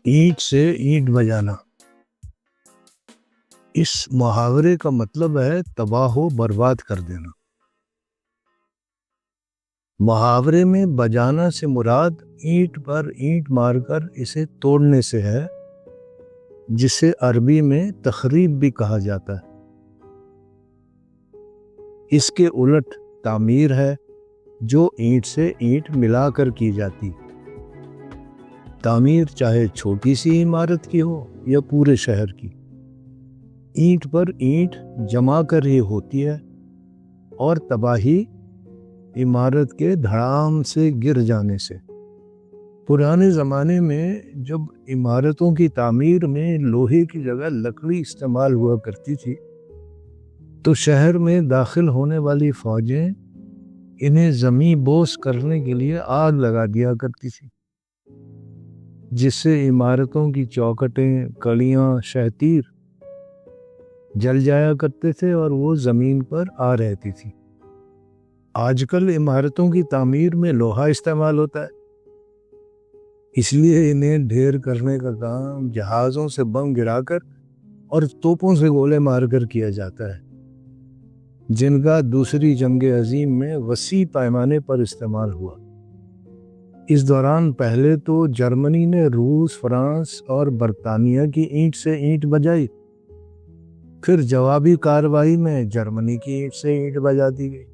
اینٹ سے اینٹ بجانا، اس محاورے کا مطلب ہے تباہ و برباد کر دینا۔ محاورے میں بجانا سے مراد اینٹ پر اینٹ مار کر اسے توڑنے سے ہے، جسے عربی میں تخریب بھی کہا جاتا ہے۔ اس کے الٹ تعمیر ہے، جو اینٹ سے اینٹ ملا کر کی جاتی۔ تعمیر چاہے چھوٹی سی عمارت کی ہو یا پورے شہر کی، اینٹ پر اینٹ جما کر ہی ہوتی ہے، اور تباہی عمارت کے دھڑام سے گر جانے سے۔ پرانے زمانے میں جب عمارتوں کی تعمیر میں لوہے کی جگہ لکڑی استعمال ہوا کرتی تھی، تو شہر میں داخل ہونے والی فوجیں انہیں زمیں بوس کرنے کے لیے آگ لگا دیا کرتی تھی، جس سے عمارتوں کی چوکھٹیں، کڑیاں، شہتیر جل جایا کرتے تھے اور وہ زمین پر آ رہتی تھی۔ آج کل عمارتوں کی تعمیر میں لوہا استعمال ہوتا ہے، اس لیے انہیں ڈھیر کرنے کا کام جہازوں سے بم گرا کر اور توپوں سے گولے مار کر کیا جاتا ہے، جن کا دوسری جنگ عظیم میں وسیع پیمانے پر استعمال ہوا۔ اس دوران پہلے تو جرمنی نے روس، فرانس اور برطانیہ کی اینٹ سے اینٹ بجائی، پھر جوابی کارروائی میں جرمنی کی اینٹ سے اینٹ بجا دی گئی۔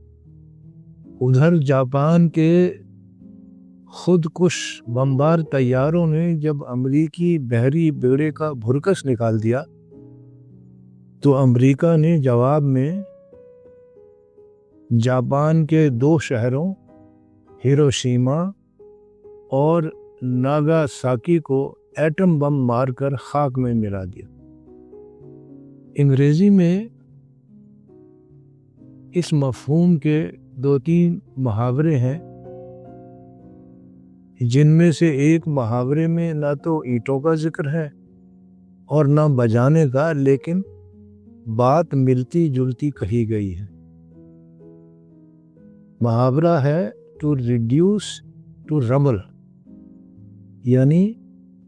ادھر جاپان کے خود کش بمبار طیاروں نے جب امریکی بحری بیڑے کا بھرکس نکال دیا، تو امریکہ نے جواب میں جاپان کے 2 شہروں ہیروشیما اور ناگاساکی کو ایٹم بم مار کر خاک میں ملا دیا۔ انگریزی میں اس مفہوم کے 2-3 محاورے ہیں، جن میں سے ایک محاورے میں نہ تو اینٹوں کا ذکر ہے اور نہ بجانے کا، لیکن بات ملتی جلتی کہی گئی ہے۔ محاورہ ہے ٹو ریڈیوس ٹو ربل، یعنی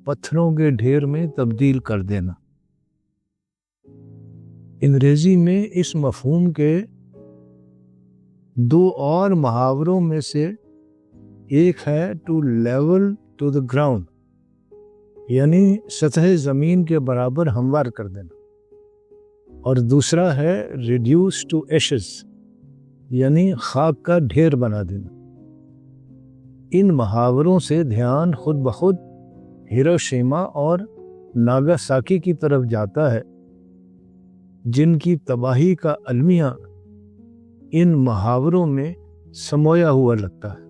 پتھروں کے ڈھیر میں تبدیل کر دینا۔ انگریزی میں اس مفہوم کے 2 اور محاوروں میں سے ایک ہے to level to the ground، یعنی سطح زمین کے برابر ہموار کر دینا، اور دوسرا ہے ریڈیوس ٹو ایشز، یعنی خاک کا ڈھیر بنا دینا۔ ان محاوروں سے دھیان خود بخود ہیروشیما اور ناگاساکی کی طرف جاتا ہے، جن کی تباہی کا المیہ ان محاوروں میں سمویا ہوا لگتا ہے۔